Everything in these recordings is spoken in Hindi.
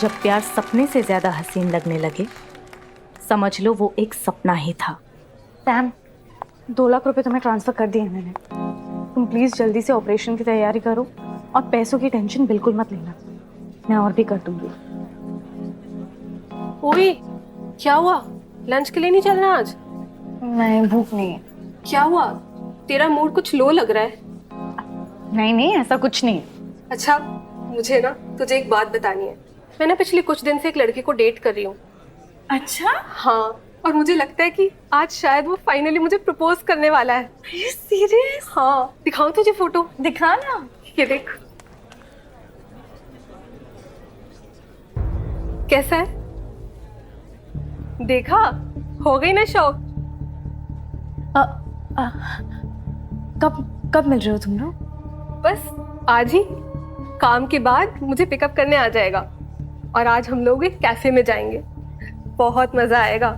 जब प्यार सपने से ज्यादा हसीन लगने लगे, समझ लो वो एक सपना ही था। सैम, 2 लाख रुपए तुम्हें ट्रांसफर कर दिए मैंने। तुम प्लीज जल्दी से ऑपरेशन की तैयारी करो और पैसों की टेंशन बिल्कुल मत लेना, मैं और भी कर दूंगी। ओए, क्या हुआ? लंच के लिए नहीं चलना आज? नहीं, भूख नहीं है। क्या हुआ? तेरा मूड कुछ लो लग रहा है। नहीं नहीं, ऐसा कुछ नहीं है। अच्छा, मुझे ना तुझे एक बात बतानी है। मैं ना पिछले कुछ दिन से एक लड़के को डेट कर रही हूँ। अच्छा? हाँ, और मुझे लगता है कि आज शायद वो फाइनली मुझे प्रपोज करने वाला है। सीरियस? हाँ, दिखाऊं तुझे फोटो? दिखा ना। ये देख, कैसा है? देखा? हो गई ना शौक? कब मिल रहे हो तुम लोग? बस आज ही। काम के बाद मुझे पिकअप करने आ जाएगा और आज हम लोग एक कैफे में जाएंगे। बहुत मजा आएगा।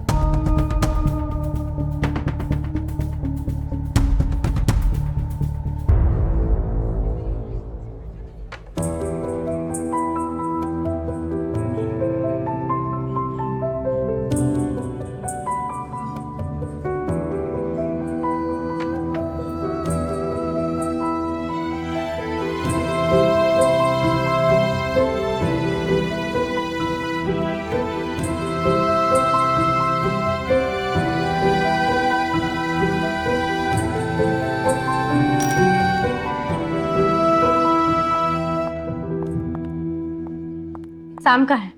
सैम का है?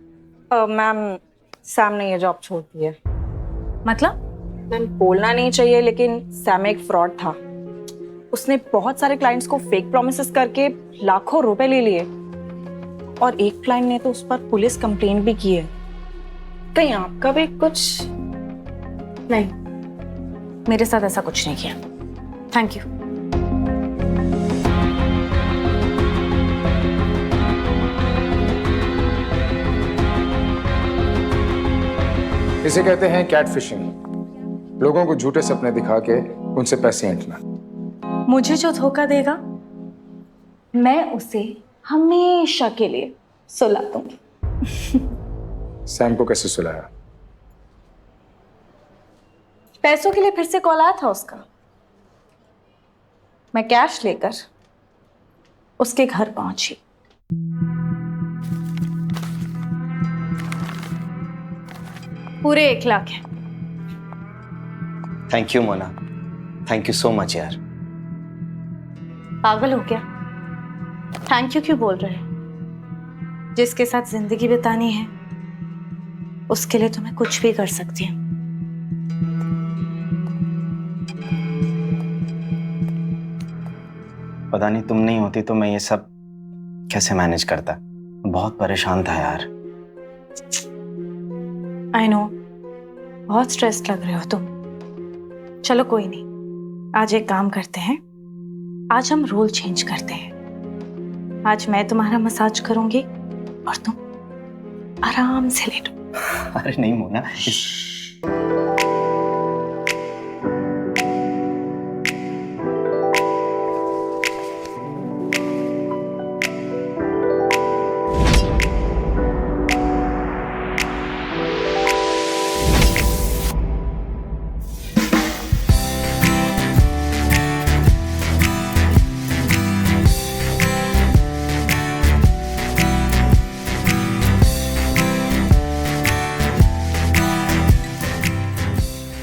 मैम, सैम ने ये जॉब छोड़ दी है। मतलब? मैम, बोलना नहीं चाहिए लेकिन सैम एक फ्रॉड था। उसने बहुत सारे क्लाइंट्स को फेक प्रॉमिसेस करके लाखों रुपए ले लिए और एक क्लाइंट ने तो उस पर पुलिस कंप्लेंट भी की है। कहीं आपका भी कुछ? नहीं, मेरे साथ ऐसा कुछ नहीं किया। Thank you. इसे कहते हैं कैट फिशिंग। लोगों को झूठे सपने दिखा के उनसे पैसे ऐंठना। मुझे जो धोखा देगा मैं उसे हमेशा के लिए सुला दूंगी। सैम को कैसे सुलाया? पैसों के लिए फिर से कॉल आया था उसका। मैं कैश लेकर उसके घर पहुंची। पूरे 1 लाख है। Thank you Mona, thank you so much यार। पागल हो क्या? थैंक यू क्यों बोल रहे हैं? जिसके साथ जिंदगी बितानी है उसके लिए तो मैं कुछ भी कर सकती हूँ। पता नहीं तुम नहीं होती तो मैं ये सब कैसे मैनेज करता। बहुत परेशान था यार। आई नो, बहुत स्ट्रेस्ड लग रहे हो तुम। चलो कोई नहीं, आज एक काम करते हैं। आज हम रोल चेंज करते हैं। आज मैं तुम्हारा मसाज करूंगी और तुम आराम से लेटो। अरे नहीं मोना,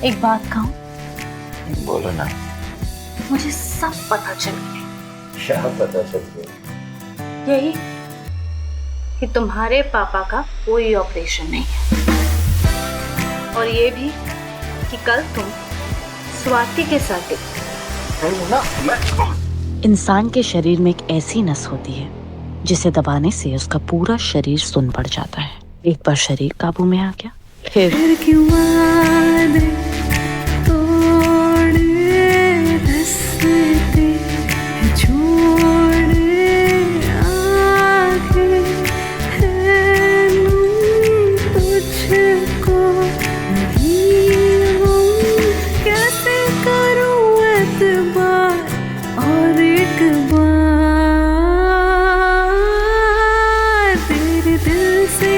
एक बात कहूं? बोलो ना। मुझे सब पता चल गया। क्या पता चल गया? यही कि तुम्हारे पापा का कोई ऑपरेशन नहीं है और ये भी कि कल तुम स्वाति के साथ। इंसान के शरीर में एक ऐसी नस होती है जिसे दबाने से उसका पूरा शरीर सुन पड़ जाता है। एक बार शरीर काबू में आ गया फिर क्यों वादे तोड़े, रास्ते छोड़े, आगे है तुझको नहीं हूँ। कैसे करूँ एतबार और एक बार तेरे दिल से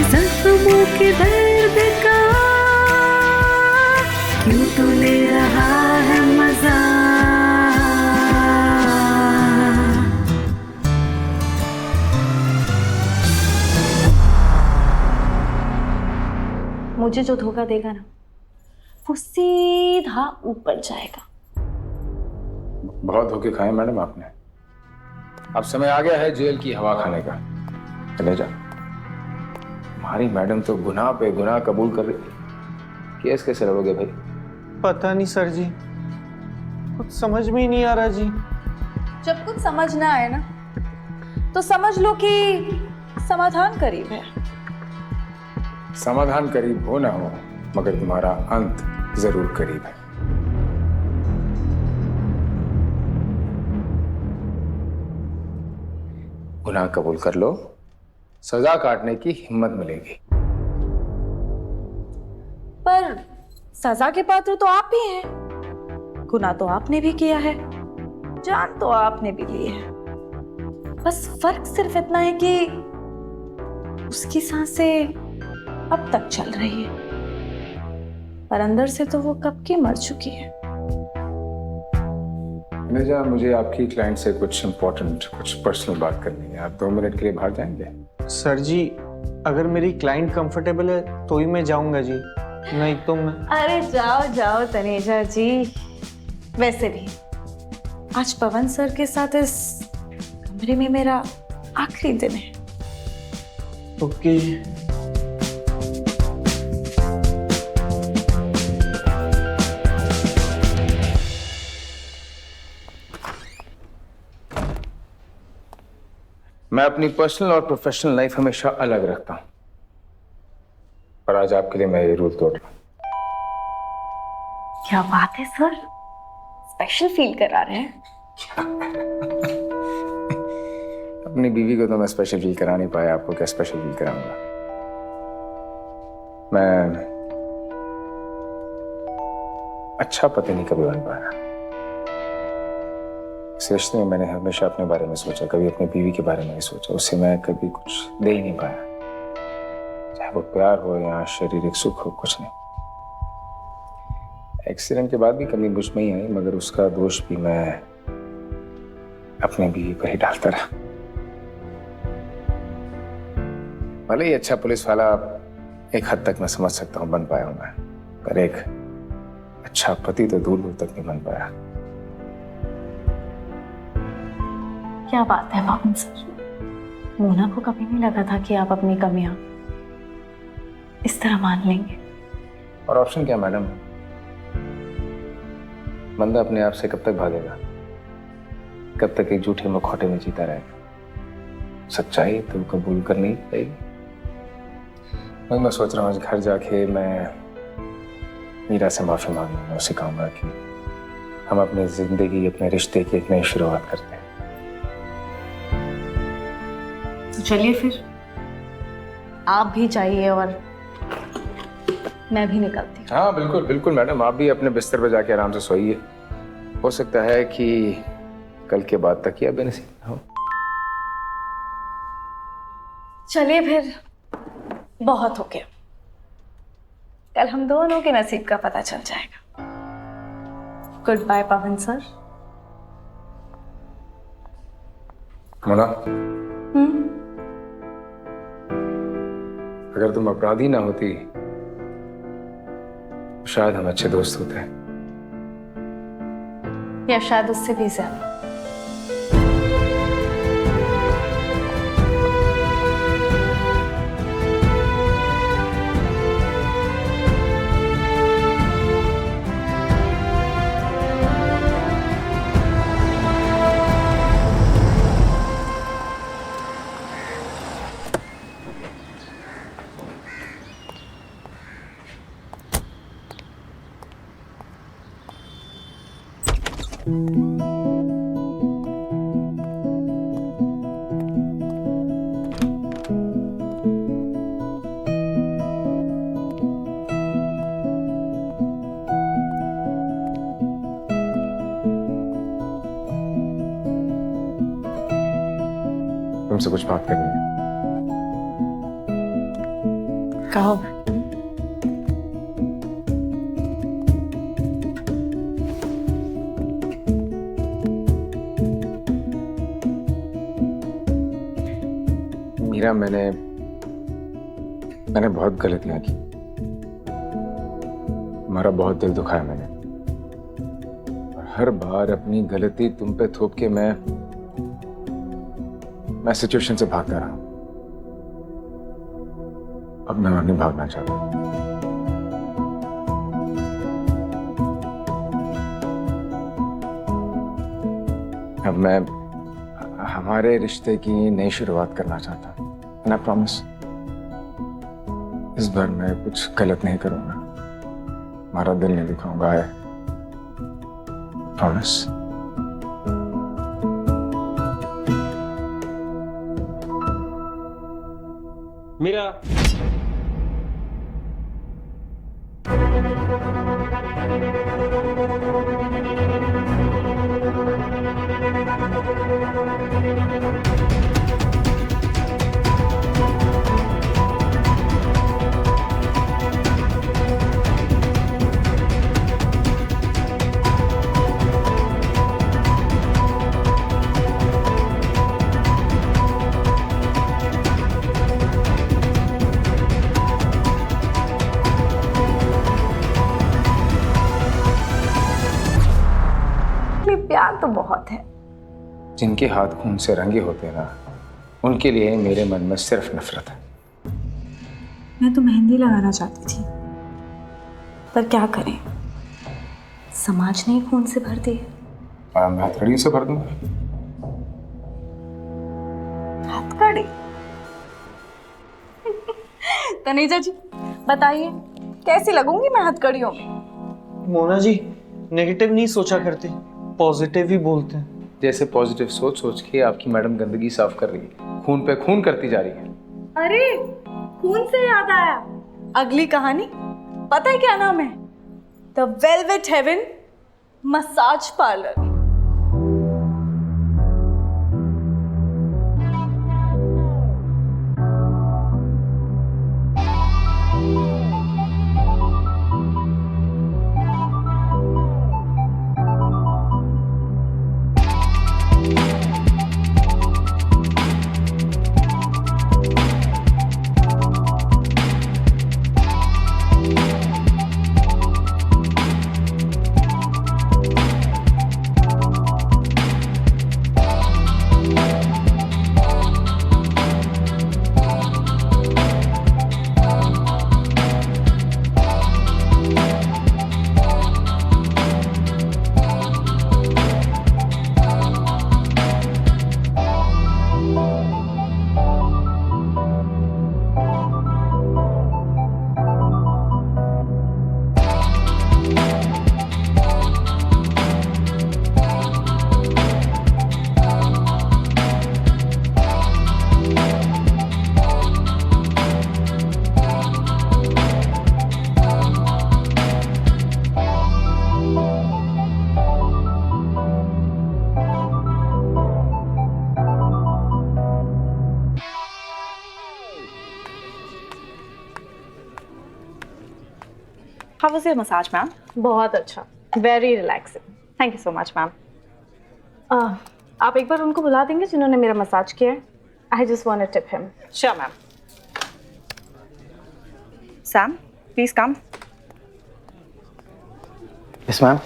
जख्मों के दर्द का क्यों तू ले रहा है मजा। मुझे जो धोखा देगा ना वो सीधा ऊपर जाएगा। बहुत धोखे खाए मैडम आपने। अब समय आ गया है जेल की हवा खाने का। चले जा। हमारी मैडम तो गुनाह पे गुनाह कबूल कर रही। केस कैसे लड़ोगे भाई? पता नहीं सर जी, कुछ समझ में ही नहीं आ रहा जी। जब कुछ समझ ना आए ना तो समझ लो कि समाधान करीब है। समाधान करीब हो ना हो, मगर तुम्हारा अंत जरूर करीब है। गुनाह कबूल कर लो, सजा काटने की हिम्मत मिलेगी। पर सजा के पात्र तो आप ही हैं। गुनाह तो आपने भी किया है, जान तो आपने भी ली है। बस फर्क सिर्फ इतना है कि उसकी सांसें अब तक चल रही है, पर अंदर से तो वो कब की मर चुकी है। नेजा, मुझे आपकी क्लाइंट से कुछ इम्पोर्टेंट, कुछ पर्सनल बात करनी है। आप 2 मिनट के लिए बाहर जाएंगे? सर जी, अगर मेरी क्लाइंट कंफर्टेबल है तो ही मैं जाऊंगा जी, नहीं तो मैं। अरे जाओ जाओ तनेजा जी। वैसे भी आज पवन सर के साथ इस कमरे में मेरा आखिरी दिन है। ओके। मैं अपनी पर्सनल और प्रोफेशनल लाइफ हमेशा अलग रखता हूं, और आज आपके लिए मैं ये रूल तोड़ रहा हूं। क्या बात है सर, स्पेशल फील करा रहे हैं। अपनी बीवी को तो मैं स्पेशल फील करा नहीं पाया, आपको क्या स्पेशल फील कराऊंगा। मैं अच्छा पति नहीं कभी बन पाया। इस रिश्ते में मैंने हमेशा अपने बारे में सोचा, कभी अपनी बीवी के बारे में नहीं सोचा। उससे मैं कभी कुछ दे ही नहीं पाया, चाहे वो प्यार हो या शारीरिक सुख हो, कुछ नहीं। एक्सीडेंट के बाद भी कमी मुझ में ही आई, मगर उसका दोष भी मैं अपने बीवी पर ही डालता रहा। भले ही अच्छा पुलिस वाला एक हद तक मैं समझ सकता हूँ बन पाया हूं मैं, पर एक अच्छा पति तो दूर दूर तक नहीं बन पाया। क्या बात है पवन सर, मोना को कभी नहीं लगा था कि आप अपनी कमियां इस तरह मान लेंगे। और ऑप्शन क्या मैडम? बंदा अपने आप से कब तक भागेगा? कब तक एक झूठे मुखौटे में जीता रहेगा? सच्चाई तो कबूल करनी पड़ेगी। मैं सोच रहा हूँ आज घर जाके मैं मीरा से माफी मांगूंगा, उसे कहूंगा कि हम अपनी जिंदगी, अपने रिश्ते की एक नई शुरुआत करते हैं। तो चलिए फिर आप भी जाइए और मैं भी निकलती हूँ। हाँ बिल्कुल बिल्कुल मैडम, आप भी अपने बिस्तर पर जाके आराम से सोइए। हो सकता है कि कल के बाद तक ही बेनसीब हो। चलिए फिर, बहुत हो गया। कल हम दोनों के नसीब का पता चल जाएगा। गुड बाय पवन सर। मोना, अगर तुम अपराधी ना होती तो शायद हम अच्छे दोस्त होते हैं, या शायद उससे भी ज्यादा। तुमसे कुछ बात करनी है। कहो। मीरा, मैंने बहुत गलतियां की। हमारा बहुत दिल दुखाया मैंने, और हर बार अपनी गलती तुम पे थोप के मैं सिचुएशन से भागता रहा। अब मैं और नहीं भागना चाहता। अब मैं हमारे रिश्ते की नई शुरुआत करना चाहता हूं। एंड आई प्रॉमिस, इस बार मैं कुछ गलत नहीं करूंगा, हमारा दिल नहीं दुखाऊंगा। I promise. मीरा, प्यार तो बहुत है। जिनके हाथ खून से रंगे होते ना, उनके लिए मेरे मन में सिर्फ नफरत है। मैं तो मेहंदी लगाना चाहती थी, पर क्या करें, समाज ने ही खून से भर दी है। मैं हथकड़ी से भर दूंगा। हथकड़ी? तनेजा जी बताइए, कैसी लगूंगी मैं हथकड़ियों में? मोना जी नेगेटिव नहीं सोचा करते, पॉजिटिव ही बोलते हैं। जैसे पॉजिटिव सोच सोच के आपकी मैडम गंदगी साफ कर रही है, खून पे खून करती जा रही है। अरे खून से याद आया, अगली कहानी पता है क्या नाम है? The velvet heaven massage parlour. How was your massage, ma'am? बहुत अच्छा, very relaxing. Thank you so much, ma'am. आप एक बार उनको बुला देंगे जिन्होंने मेरा मसाज किया है? I just want to tip him. Sure, ma'am. Sam, please come. Yes, ma'am.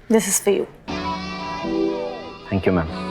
This is for you. Thank you, ma'am.